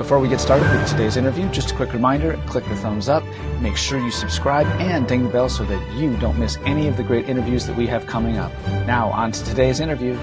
Before we get started with today's interview, just a quick reminder, click the thumbs up, make sure you subscribe and ding the bell so that you don't miss any of the great interviews that we have coming up. Now, on to today's interview.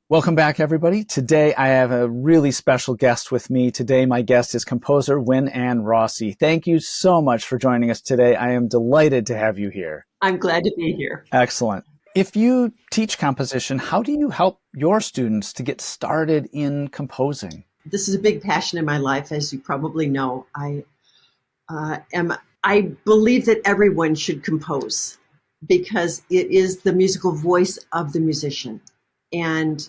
Welcome back, everybody. Today, I have a really special guest with me. Today, my guest is composer Wynn-Anne Rossi. Thank you so much for joining us today. I am delighted to have you here. I'm glad to be here. Excellent. If you teach composition, how do you help your students to get started in composing? This is a big passion in my life, as you probably know. I believe that everyone should compose because it is the musical voice of the musician. And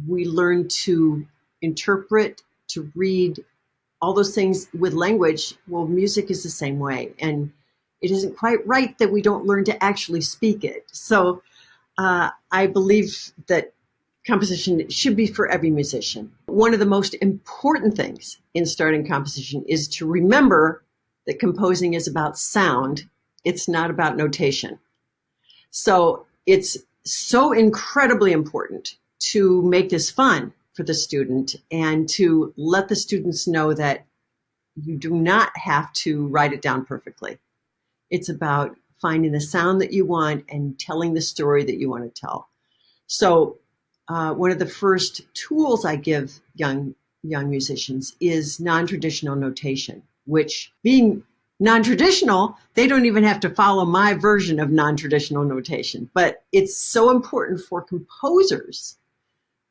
we learn to interpret, to read, all those things with language. Well, music is the same way. And it isn't quite right that we don't learn to actually speak it. So I believe that composition should be for every musician. One of the most important things in starting composition is to remember that composing is about sound. It's not about notation. So it's so incredibly important to make this fun for the student and to let the students know that you do not have to write it down perfectly. It's about finding the sound that you want and telling the story that you want to tell. So one of the first tools I give young musicians is non-traditional notation, which being non-traditional, they don't even have to follow my version of non-traditional notation. But it's so important for composers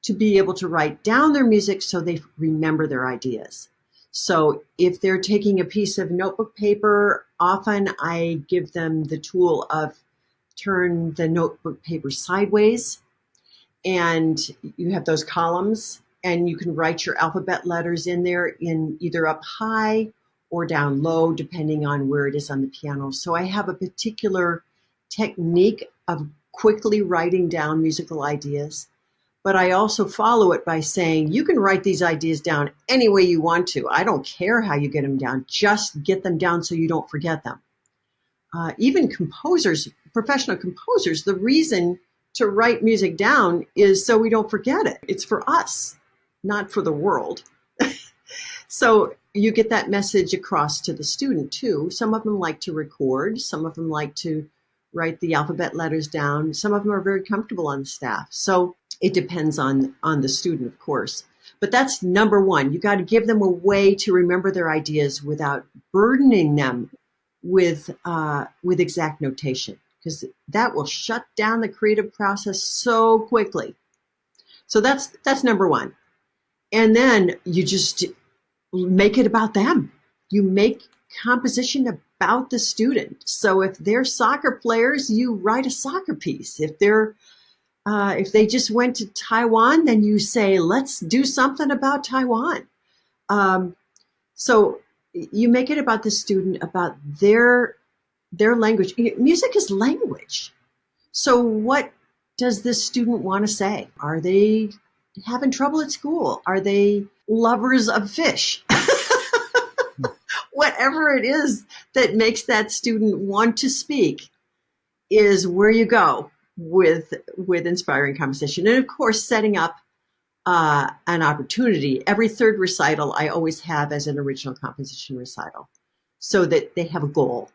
to be able to write down their music so they remember their ideas. So if they're taking a piece of notebook paper, often I give them the tool of turn the notebook paper sideways, and you have those columns, and you can write your alphabet letters in there in either up high or down low, depending on where it is on the piano. So I have a particular technique of quickly writing down musical ideas. But I also follow it by saying, you can write these ideas down any way you want to. I don't care how you get them down. Just get them down so you don't forget them. Even composers, professional composers, the reason to write music down is so we don't forget it. It's for us, not for the world. So you get that message across to the student too. Some of them like to record. Some of them like to write the alphabet letters down. Some of them are very comfortable on the staff. So it depends on the student, of course. But that's number one. You got to give them a way to remember their ideas without burdening them with exact notation, because that will shut down the creative process so quickly. So that's number one. And then you just make it about them. You make composition about the student. So if they're soccer players, you write a soccer piece. If they just went to Taiwan, then you say, let's do something about Taiwan. So you make it about the student, about their language. Music is language. So what does this student want to say? Are they having trouble at school? Are they lovers of fish? Whatever it is that makes that student want to speak is where you go with inspiring composition. And of course, setting up an opportunity. Every third recital I always have as an original composition recital so that they have a goal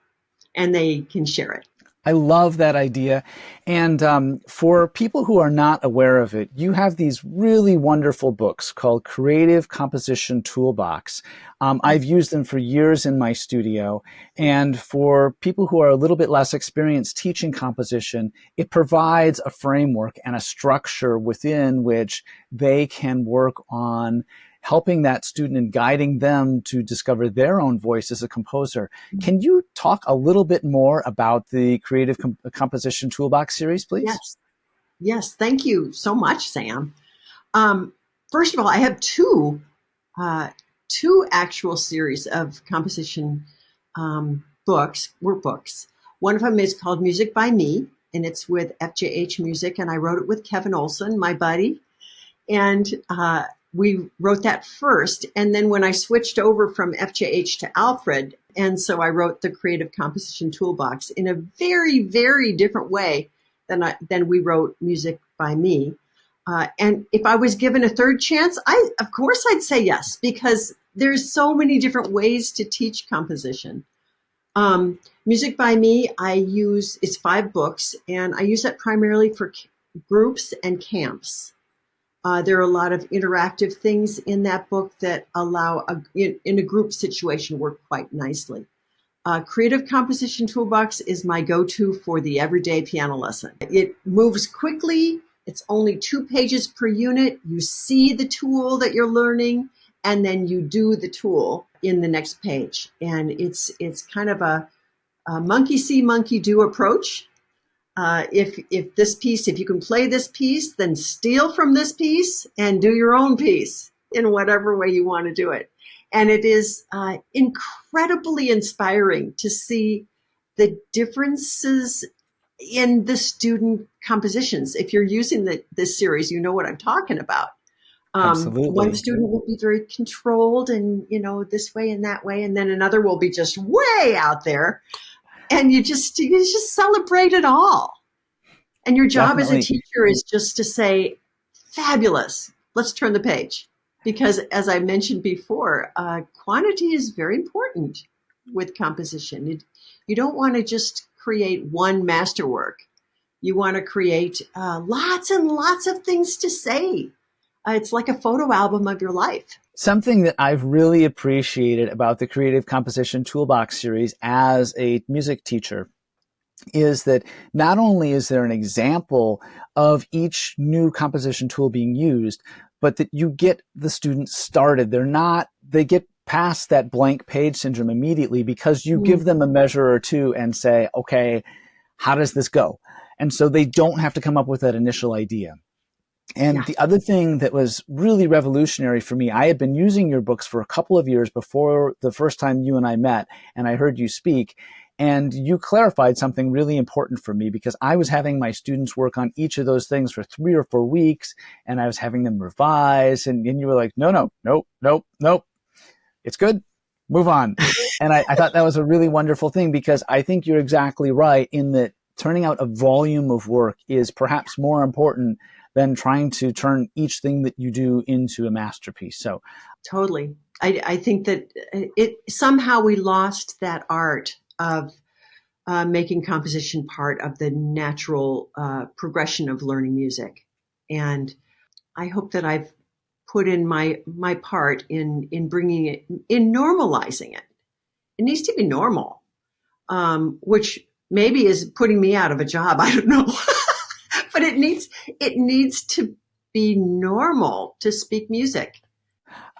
and they can share it. I love that idea. And for people who are not aware of it, you have these really wonderful books called Creative Composition Toolbox. I've used them for years in my studio. And for people who are a little bit less experienced teaching composition, it provides a framework and a structure within which they can work on helping that student and guiding them to discover their own voice as a composer. Can you talk a little bit more about the Creative Composition Toolbox series, please? Yes. Thank you so much, Sam. First of all, I have two actual series of composition workbooks. One of them is called Music by Me, and it's with FJH Music, and I wrote it with Kevin Olson, my buddy. And we wrote that first. And then when I switched over from FJH to Alfred, and so I wrote the Creative Composition Toolbox in a very, very different way than we wrote Music by Me. And if I was given a third chance, of course I'd say yes, because there's so many different ways to teach composition. Music by Me, it's 5 books, and I use that primarily for groups and camps. There are a lot of interactive things in that book that allow, in a group situation, work quite nicely. Creative Composition Toolbox is my go-to for the everyday piano lesson. It moves quickly. It's only 2 pages per unit. You see the tool that you're learning, and then you do the tool in the next page. And it's kind of a monkey see, monkey do approach. If you can play this piece, then steal from this piece and do your own piece in whatever way you want to do it. And it is incredibly inspiring to see the differences in the student compositions. If you're using this series, you know what I'm talking about. Absolutely. One student will be very controlled and, this way and that way. And then another will be just way out there. And you just celebrate it all. And your job Definitely. as a teacher is just to say, fabulous, let's turn the page. Because as I mentioned before, quantity is very important with composition. You don't want to just create one masterwork. You want to create lots and lots of things to say. It's like a photo album of your life. Something that I've really appreciated about the Creative Composition Toolbox series as a music teacher is that not only is there an example of each new composition tool being used, but that you get the students started. They get past that blank page syndrome immediately because you give them a measure or two and say, okay, how does this go? And so they don't have to come up with that initial idea. And the other thing that was really revolutionary for me, I had been using your books for a couple of years before the first time you and I met, and I heard you speak, and you clarified something really important for me because I was having my students work on each of those things for 3 or 4 weeks, and I was having them revise, and you were like, no, it's good, move on. And I thought that was a really wonderful thing because I think you're exactly right in that turning out a volume of work is perhaps more important than trying to turn each thing that you do into a masterpiece. So totally. I think that somehow we lost that art of making composition part of the natural progression of learning music. And I hope that I've put in my part in bringing it, in normalizing it. It needs to be normal, which maybe is putting me out of a job. I don't know. But it needs to be normal to speak music.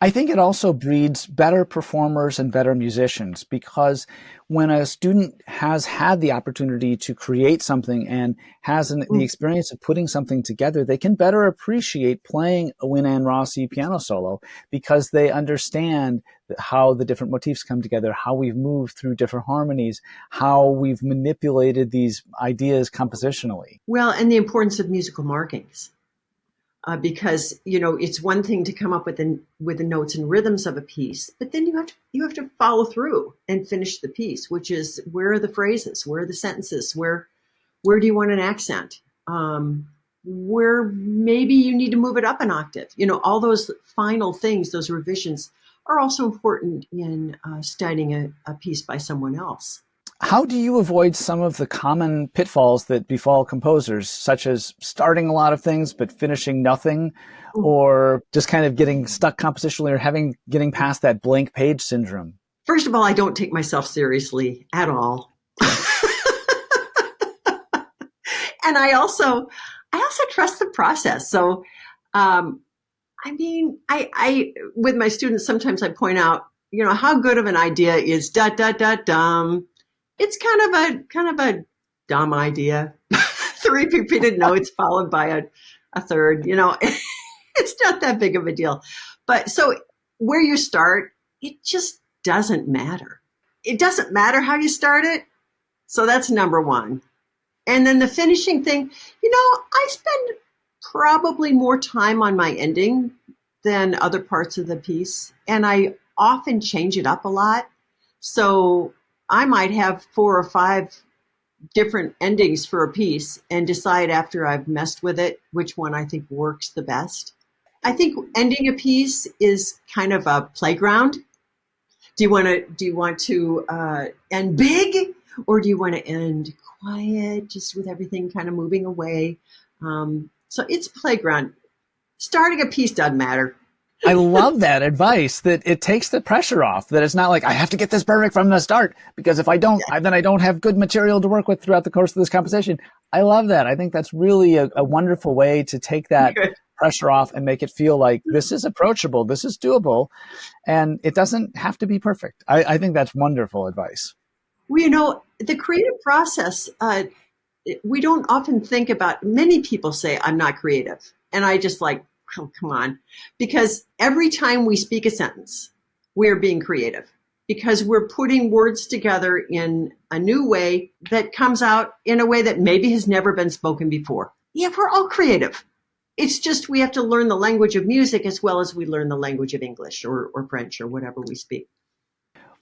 I think it also breeds better performers and better musicians because when a student has had the opportunity to create something and has the experience of putting something together, they can better appreciate playing a Wynn-Anne Rossi piano solo because they understand how the different motifs come together, how we've moved through different harmonies, how we've manipulated these ideas compositionally. Well, and the importance of musical markings. Because it's one thing to come up with the notes and rhythms of a piece, but then you have to follow through and finish the piece, which is where are the phrases, where are the sentences, where do you want an accent, where maybe you need to move it up an octave. All those final things, those revisions are also important in studying a piece by someone else. How do you avoid some of the common pitfalls that befall composers, such as starting a lot of things but finishing nothing, or just kind of getting stuck compositionally or getting past that blank page syndrome? First of all, I don't take myself seriously at all. And I also trust the process. So, I with my students, sometimes I point out, how good of an idea is ... It's kind of a dumb idea. 3 repeated notes followed by a third, it's not that big of a deal. But so where you start, it just doesn't matter. It doesn't matter how you start it. So that's number one. And then the finishing thing, I spend probably more time on my ending than other parts of the piece. And I often change it up a lot. So I might have 4 or 5 different endings for a piece and decide after I've messed with it which one I think works the best. I think ending a piece is kind of a playground. Do you want to end big, or do you want to end quiet, just with everything kind of moving away? So it's playground. Starting a piece doesn't matter. I love that advice, that it takes the pressure off, that it's not like I have to get this perfect from the start, because if I don't, then I don't have good material to work with throughout the course of this composition. I love that. I think that's really a wonderful way to take that pressure off and make it feel like this is approachable, this is doable, and it doesn't have to be perfect. I think that's wonderful advice. Well, the creative process, we don't often think about. Many people say, I'm not creative. And I just like, oh, come on. Because every time we speak a sentence, we're being creative, because we're putting words together in a new way that comes out in a way that maybe has never been spoken before. Yeah, we're all creative. It's just we have to learn the language of music as well as we learn the language of English or French or whatever we speak.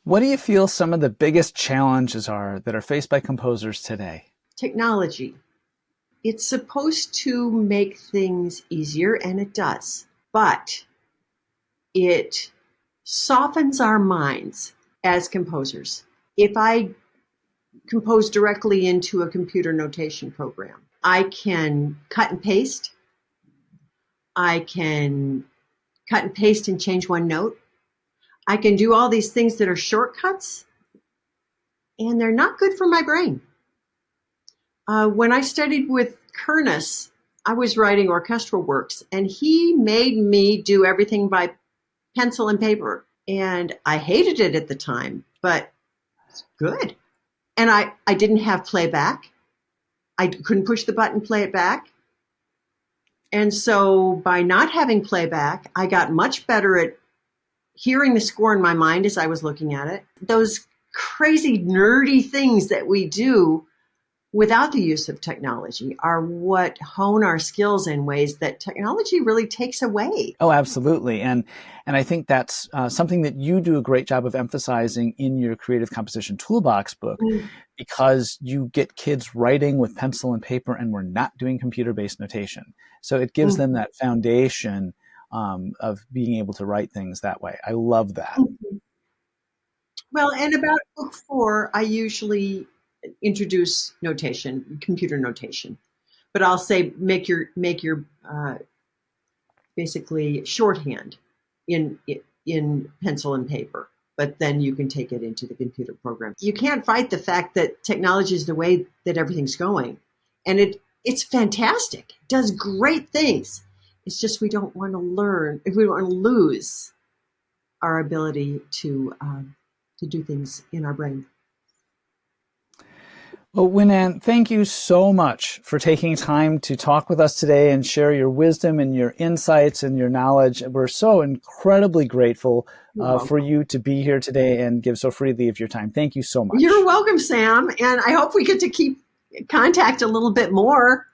What do you feel some of the biggest challenges are that are faced by composers today? Technology. It's supposed to make things easier, and it does, but it softens our minds as composers. If I compose directly into a computer notation program, I can cut and paste. I can cut and paste and change one note. I can do all these things that are shortcuts, and they're not good for my brain. When I studied with Kernis, I was writing orchestral works, and he made me do everything by pencil and paper. And I hated it at the time, but it's good. And I didn't have playback. I couldn't push the button, play it back. And so by not having playback, I got much better at hearing the score in my mind as I was looking at it. Those crazy nerdy things that we do without the use of technology are what hone our skills in ways that technology really takes away. Oh, absolutely. And I think that's something that you do a great job of emphasizing in your Creative Composition Toolbox book, because you get kids writing with pencil and paper, and we're not doing computer-based notation. So it gives them that foundation of being able to write things that way. I love that. Well, and about book 4, I usually introduce notation, computer notation, but I'll say make your basically shorthand in pencil and paper, but then you can take it into the computer program. You can't fight the fact that technology is the way that everything's going, and it's fantastic. It does great things. It's just we don't want to learn, if we don't want to lose our ability to do things in our brain. Well, Wynn-Anne, thank you so much for taking time to talk with us today and share your wisdom and your insights and your knowledge. We're so incredibly grateful for you to be here today and give so freely of your time. Thank you so much. You're welcome, Sam. And I hope we get to keep contact a little bit more.